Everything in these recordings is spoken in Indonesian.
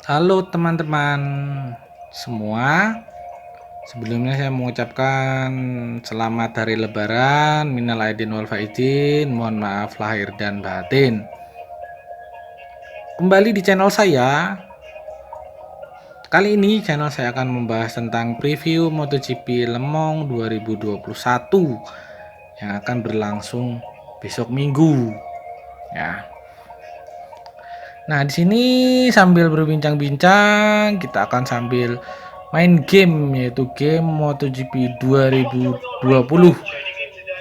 Halo teman-teman semua. Sebelumnya saya mengucapkan selamat hari Lebaran, minal aidin wal faizin, mohon maaf lahir dan batin. Kembali di channel saya. Kali ini channel saya akan membahas tentang preview MotoGP Le Mans 2021 yang akan berlangsung besok Minggu. Ya. Nah, di sini sambil berbincang-bincang, kita akan sambil main game, yaitu game MotoGP 2020.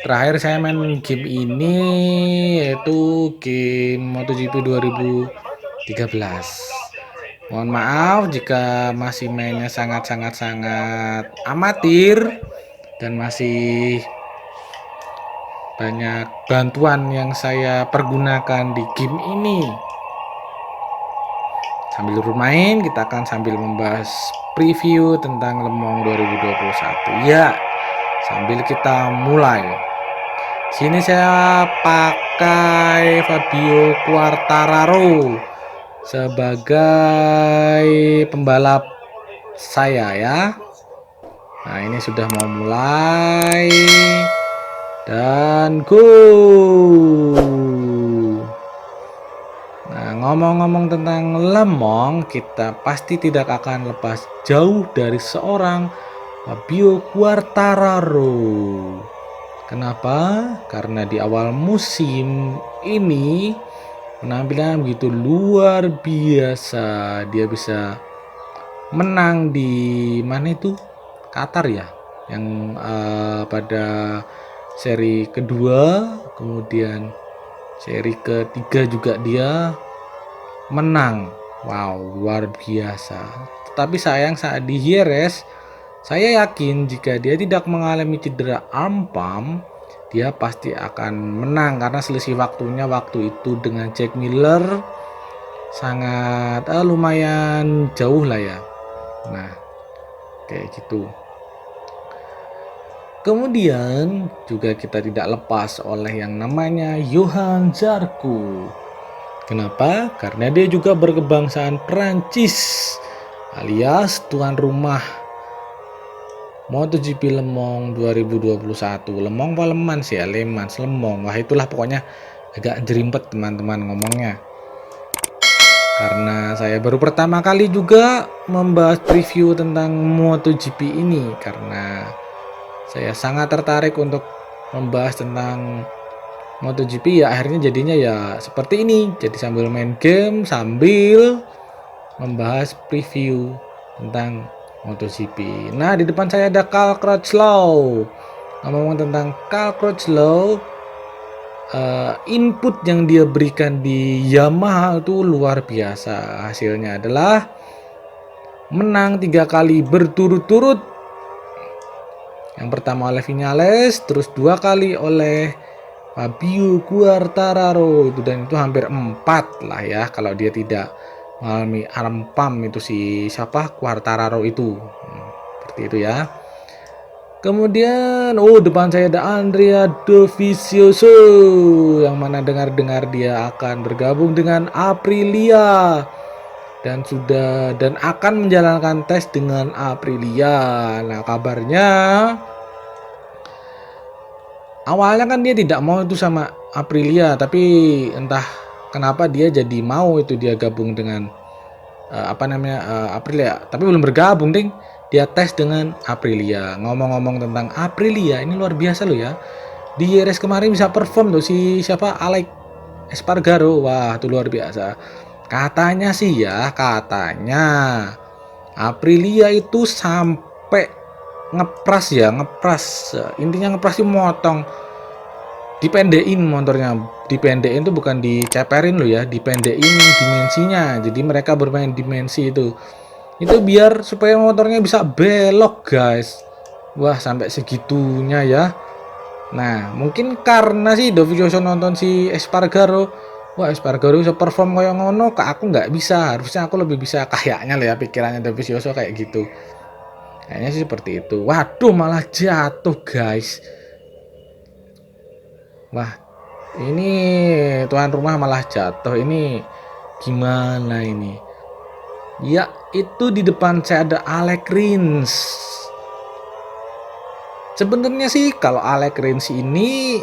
Terakhir saya main game ini yaitu game MotoGP 2013. Mohon maaf jika masih mainnya sangat amatir dan masih banyak bantuan yang saya pergunakan di game ini. Sambil bermain, kita akan sambil membahas preview tentang Le Mans 2021. Ya, sambil kita mulai. Sini saya pakai Fabio Quartararo sebagai pembalap saya ya. Nah, ini sudah mau mulai dan go. Nah, ngomong-ngomong tentang Le Mans, kita pasti tidak akan lepas jauh dari seorang Fabio Quartararo. Kenapa? Karena di awal musim ini penampilan begitu luar biasa. Dia bisa menang di mana itu? Qatar ya, yang pada seri kedua, kemudian seri ketiga juga dia menang. Wow, luar biasa. Tetapi sayang saat di Jerez, saya yakin jika dia tidak mengalami cedera arm pump, dia pasti akan menang karena selisih waktu itu dengan Jack Miller sangat lumayan jauh lah ya. Nah, kayak gitu. Kemudian juga kita tidak lepas oleh yang namanya Johan Zarco. Kenapa? Karena dia juga berkebangsaan Prancis alias tuan rumah MotoGP Le Mans 2021. Le Mans apa Le Mans ya? Le Mans, Le Mans. Wah, itulah pokoknya agak jerimpet teman-teman ngomongnya. Karena saya baru pertama kali juga membahas preview tentang MotoGP ini karena saya sangat tertarik untuk membahas tentang MotoGP, ya akhirnya jadinya ya seperti ini. Jadi sambil main game sambil membahas preview tentang MotoGP. Nah, di depan saya ada Cal Crutchlow. Ngomong tentang Cal Crutchlow, input yang dia berikan di Yamaha itu luar biasa. Hasilnya adalah menang 3 kali berturut-turut. Yang pertama oleh Viñales, terus 2 kali oleh Fabio Quartararo itu, dan itu hampir 4 lah ya kalau dia tidak mengalami arm pump itu si siapa Quartararo itu. Seperti itu ya. Kemudian depan saya ada Andrea Dovizioso yang mana dengar-dengar dia akan bergabung dengan Aprilia dan akan menjalankan tes dengan Aprilia. Nah, kabarnya awalnya kan dia tidak mau itu sama Aprilia, tapi entah kenapa dia jadi mau itu dia gabung dengan Aprilia, tapi belum bergabung ding. Dia tes dengan Aprilia. Ngomong-ngomong tentang Aprilia, ini luar biasa loh ya. Di RS kemarin bisa perform tuh si siapa Alex Espargaro. Wah, itu luar biasa. Katanya sih ya, katanya Aprilia itu sampai ngepras. Intinya ngepras itu motong, dipendekin motornya. Dipendekin tuh bukan diceperin loh ya, dipendekin dimensinya. Jadi mereka bermain dimensi itu biar supaya motornya bisa belok guys. Wah, sampai segitunya ya. Nah, mungkin karena sih Dovizioso nonton si Espargaro. Wah, Espargaro bisa perform kayak ngono, kak aku nggak bisa. Harusnya aku lebih bisa, kayaknya lah ya pikirannya Dovizioso kayak gitu. Kayaknya sih seperti itu. Waduh, malah jatuh guys. Wah, ini tuan rumah malah jatuh. Ini gimana ini? Ya, itu di depan saya ada Alex Rins. Sebenarnya sih kalau Alex Rins ini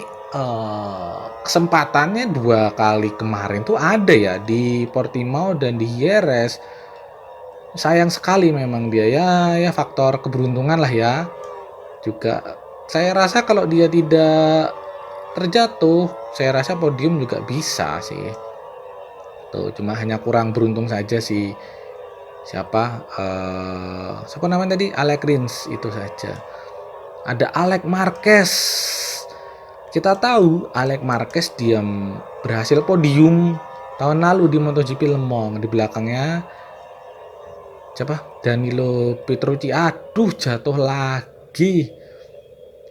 kesempatannya 2 kali kemarin tuh ada ya di Portimao dan di Jerez. Sayang sekali memang dia ya faktor keberuntungan lah ya. Juga saya rasa kalau dia tidak terjatuh, saya rasa podium juga bisa sih. Tuh, cuma hanya kurang beruntung saja sih. Siapa namanya tadi? Alex Rins itu saja. Ada Alex Marquez. Kita tahu Alex Marquez dia berhasil podium tahun lalu di MotoGP Le Mans. Di belakangnya siapa? Danilo Petrucci. Aduh, jatuh lagi.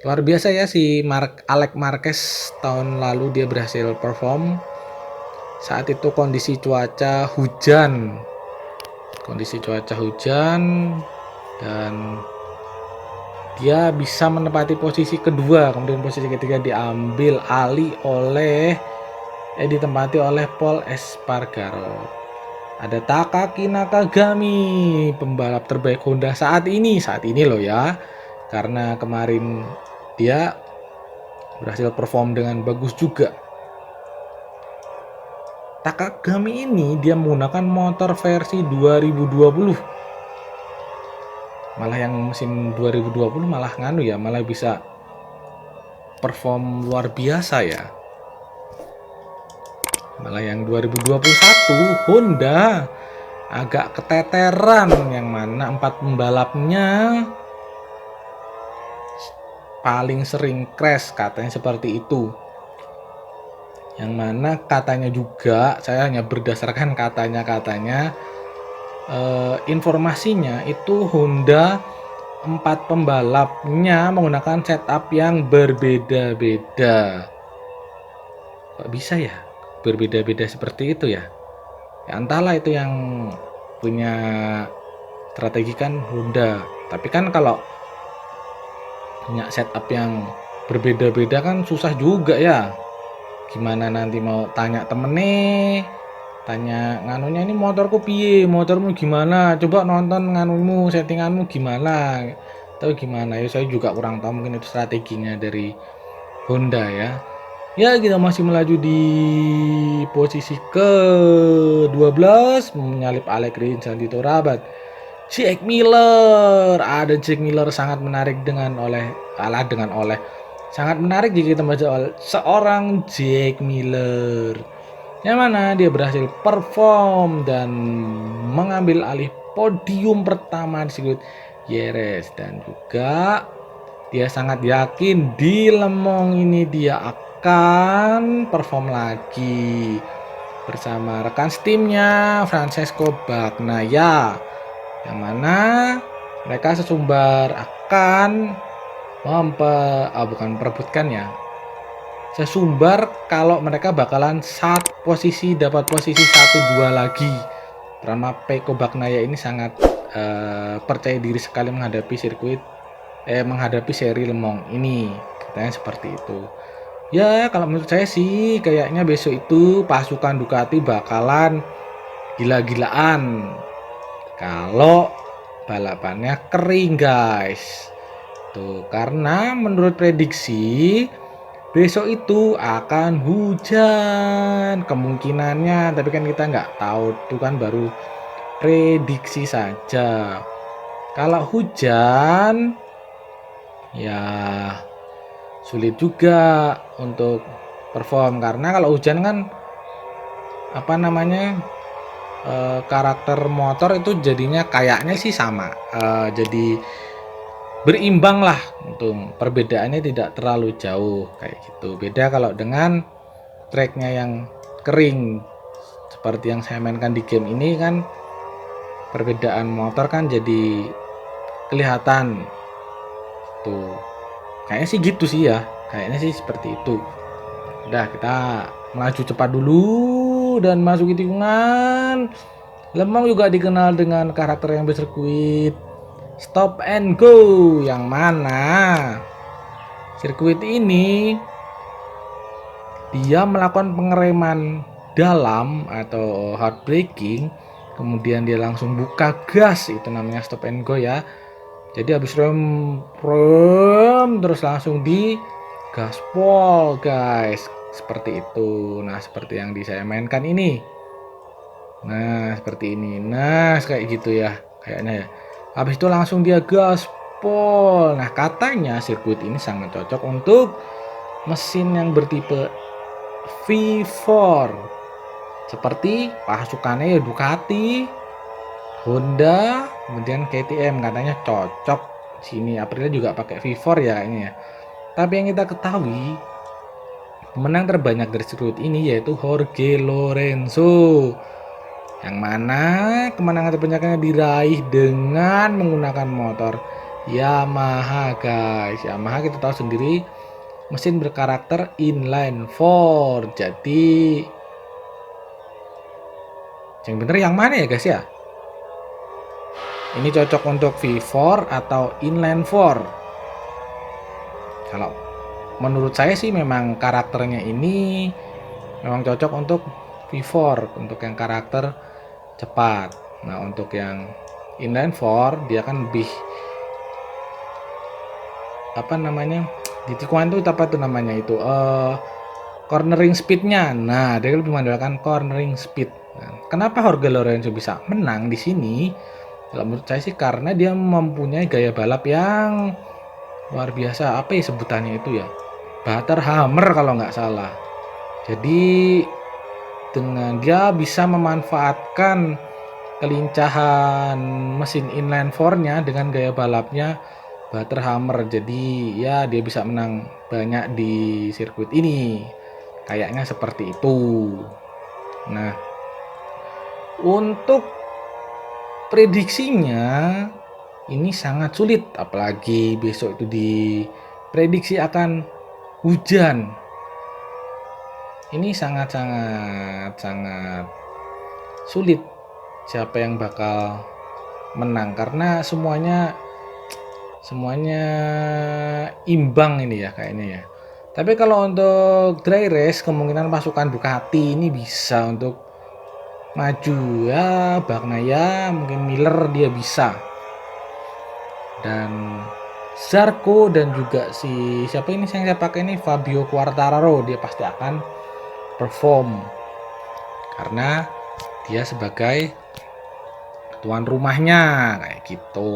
Luar biasa ya si Alex Marquez, tahun lalu dia berhasil perform. Saat itu kondisi cuaca hujan. Dan dia bisa menempati posisi kedua, kemudian posisi ketiga diambil alih ditempati oleh Pol Espargaro. Ada Takaki Nakagami, pembalap terbaik Honda saat ini loh ya, karena kemarin dia berhasil perform dengan bagus juga. Takagami ini dia menggunakan motor versi 2020. Malah yang musim 2020 malah malah bisa perform luar biasa ya. Malah yang 2021 Honda agak keteteran, yang mana 4 pembalapnya paling sering crash, katanya seperti itu. Yang mana katanya juga, saya hanya berdasarkan katanya informasinya itu Honda 4 pembalapnya menggunakan setup yang berbeda-beda. Kok bisa ya berbeda-beda seperti itu ya? Ya entahlah, itu yang punya strategi kan Honda. Tapi kan kalau punya setup yang berbeda-beda kan susah juga ya. Gimana nanti mau tanya temennya, tanya nganunya, ini motorku piye, motormu gimana, coba nonton nganumu, settinganmu gimana, atau gimana ya, saya juga kurang tahu, mungkin itu strateginya dari Honda ya. Ya, kita masih melaju di posisi ke-12 menyalip Alex Rins dan Tito Rabat. Jack Miller, ada Jack Miller sangat menarik sangat menarik jika kita baca seorang Jack Miller, yang mana dia berhasil perform dan mengambil alih podium pertama di sirkuit Jerez, dan juga dia sangat yakin di Le Mans ini dia akan perform lagi bersama rekan timnya Francesco Bagnaia, yang mana mereka sesumbar akan sesumbar kalau mereka bakalan dapat posisi 1-2 lagi, karena Pecco Bagnaia ini sangat percaya diri sekali menghadapi seri Le Mans ini, katanya seperti itu. Ya, kalau menurut saya sih kayaknya besok itu pasukan Ducati bakalan gila-gilaan kalau balapannya kering, guys. Tuh, karena menurut prediksi besok itu akan hujan kemungkinannya, tapi kan kita nggak tahu, itu kan baru prediksi saja. Kalau hujan ya sulit juga untuk perform, karena kalau hujan kan karakter motor itu jadinya kayaknya sih sama, jadi berimbang lah, untuk perbedaannya tidak terlalu jauh kayak gitu. Beda kalau dengan tracknya yang kering seperti yang saya mainkan di game ini kan, perbedaan motor kan jadi kelihatan tuh. Kayaknya sih gitu sih ya, kayaknya sih seperti itu. Udah, kita melaju cepat dulu dan masuki tikungan. Le Mans juga dikenal dengan karakter yang bersirkuit stop and go, yang mana sirkuit ini dia melakukan pengereman dalam atau hard braking kemudian dia langsung buka gas, itu namanya stop and go ya. Jadi habis rem terus langsung di gaspol guys, seperti itu. Nah seperti yang saya mainkan ini, nah seperti ini, nah kayak gitu ya kayaknya ya. Habis itu langsung dia gaspol. Nah katanya sirkuit ini sangat cocok untuk mesin yang bertipe V4 seperti pasukannya ya Ducati, Honda, kemudian KTM, katanya cocok sini. Aprilia juga pakai V4 ya ini ya. Tapi yang kita ketahui, pemenang terbanyak dari sirkuit ini yaitu Jorge Lorenzo, yang mana kemenangan terbanyaknya diraih dengan menggunakan motor Yamaha guys. Yamaha kita tahu sendiri mesin berkarakter inline 4. Jadi yang bener yang mana ya guys ya? Ini cocok untuk V4 atau inline 4. Kalau menurut saya sih memang karakternya ini memang cocok untuk V4, untuk yang karakter cepat. Nah untuk yang inline 4 dia kan lebih apa namanya, di tikungan itu apa tuh namanya itu cornering speednya. Nah dia lebih mengandalkan cornering speed. Nah, kenapa Jorge Lorenzo bisa menang di sini? Kalau menurut saya sih karena dia mempunyai gaya balap yang luar biasa. Apa ya sebutannya itu ya, butter hammer kalau nggak salah. Jadi dengan dia bisa memanfaatkan kelincahan mesin inline 4-nya dengan gaya balapnya butter hammer. Jadi ya dia bisa menang banyak di sirkuit ini. Kayaknya seperti itu. Nah, untuk prediksinya ini sangat sulit, apalagi besok itu diprediksi akan hujan. Ini sangat sulit siapa yang bakal menang karena semuanya imbang ini ya kayaknya ya. Tapi kalau untuk dry race kemungkinan pasukan Ducati ini bisa untuk maju ya, Bagnaia, mungkin Miller dia bisa. Dan Zarco dan juga si siapa ini yang saya pakai ini Fabio Quartararo, dia pasti akan perform karena dia sebagai tuan rumahnya kayak gitu.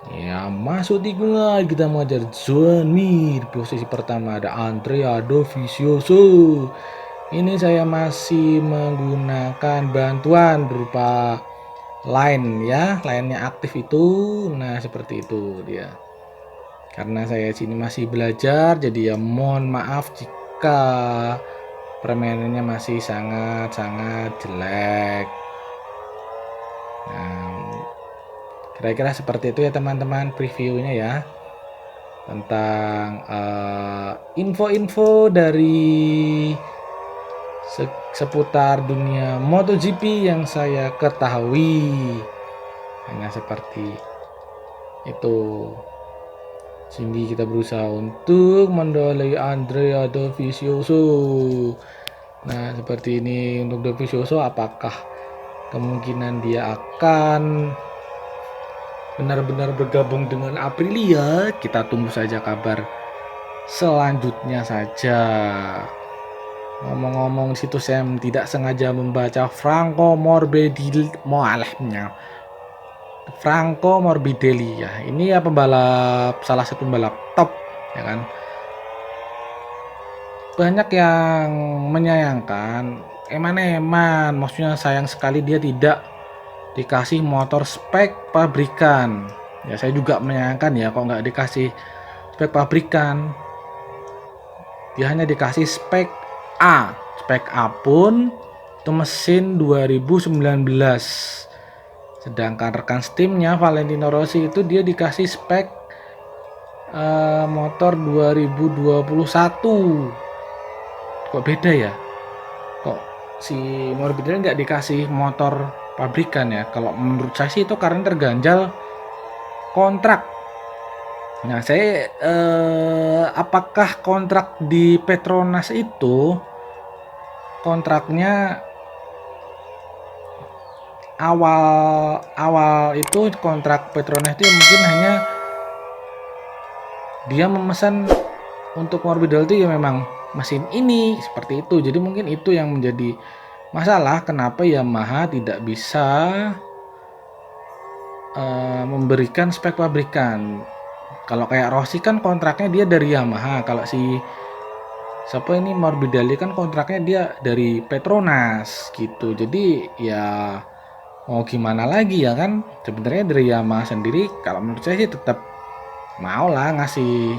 Ya masuk tikungan kita mengajar Joan Mir. Posisi pertama ada Andrea Dovizioso. Ini saya masih menggunakan bantuan berupa line ya, line-nya aktif itu. Nah seperti itu dia. Karena saya sini masih belajar, jadi ya mohon maaf jika permainannya masih sangat jelek. Nah, kira-kira seperti itu ya teman-teman previewnya ya tentang info-info dari seputar dunia MotoGP yang saya ketahui. Hanya seperti itu. Sehingga kita berusaha untuk mendolai Andrea Dovizioso. Nah seperti ini untuk Dovizioso, apakah kemungkinan dia akan benar-benar bergabung dengan Aprilia? Kita tunggu saja kabar selanjutnya saja. Ngomong-ngomong situ saya tidak sengaja membaca Franco Morbidelli ya. Ini ya salah satu pembalap top ya kan. Banyak yang menyayangkan, eman maksudnya sayang sekali dia tidak dikasih motor spek pabrikan. Ya saya juga menyayangkan ya kok nggak dikasih spek pabrikan. Dia hanya dikasih spek A. Spek A pun itu mesin 2019. Sedangkan rekan steamnya Valentino Rossi itu dia dikasih spek motor 2021. Kok beda ya? Kok si Morbidelli nggak dikasih motor pabrikan ya? Kalau menurut saya sih itu karena terganjal kontrak. Nah saya apakah kontrak di Petronas itu kontraknya awal itu kontrak Petronas itu mungkin hanya dia memesan untuk Morbidelli itu ya memang mesin ini seperti itu. Jadi mungkin itu yang menjadi masalah kenapa Yamaha tidak bisa memberikan spek pabrikan. Kalau kayak Rossi kan kontraknya dia dari Yamaha. Kalau si siapa ini Morbidelli kan kontraknya dia dari Petronas gitu. Jadi ya mau gimana lagi ya kan? Sebenarnya dari Yamaha sendiri kalau menurut saya sih tetap mau lah ngasih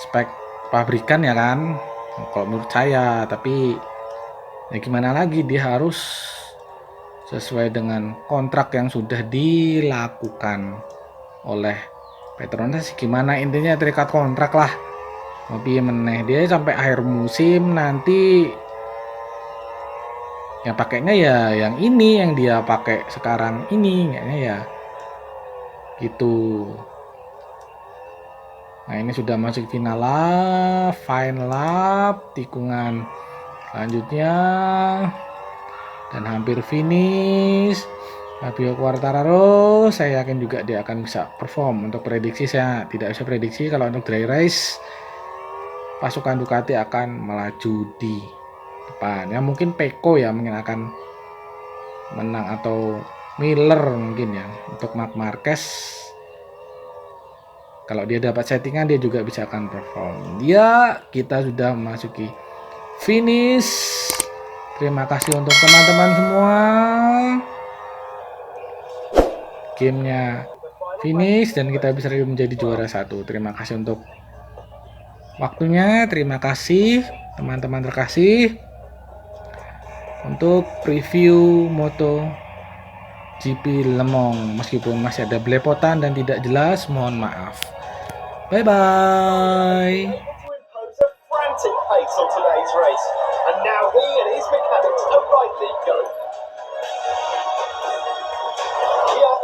spek pabrikan ya kan, kalau menurut saya. Tapi ya gimana lagi, dia harus sesuai dengan kontrak yang sudah dilakukan oleh Petronas. Gimana intinya terikat kontrak lah, tapi meneh dia sampai akhir musim nanti yang pakainya ya yang ini yang dia pakai sekarang ini kayaknya ya gitu. Nah ini sudah masuk final lap tikungan selanjutnya dan hampir finish. Fabio Quartararo saya yakin juga dia akan bisa perform. Untuk prediksi saya tidak bisa prediksi kalau untuk dry race pasukan Ducati akan melaju di depan ya, mungkin Pecco ya mungkin akan menang atau Miller mungkin ya. Untuk Marc Marquez kalau dia dapat settingan dia juga bisa akan perform. Ya, kita sudah memasuki finish. Terima kasih untuk teman-teman semua. Gamenya finish dan kita bisa menjadi juara 1. Terima kasih untuk waktunya. Terima kasih teman-teman terkasih. Untuk preview Moto GP Le Mans, meskipun masih ada belepotan dan tidak jelas, mohon maaf. Bye bye.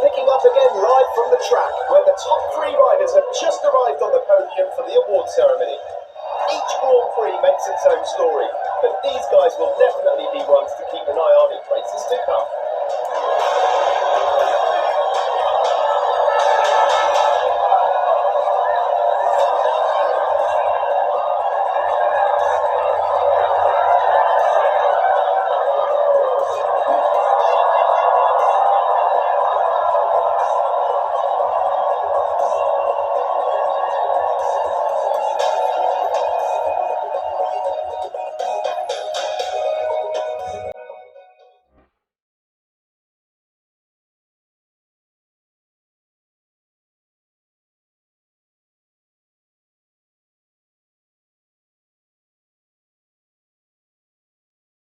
Picking up again live from the track where the top 3 riders have just arrived on the podium for the award ceremony. Each Grand Prix makes its own story, but these guys will definitely be ones to keep an eye on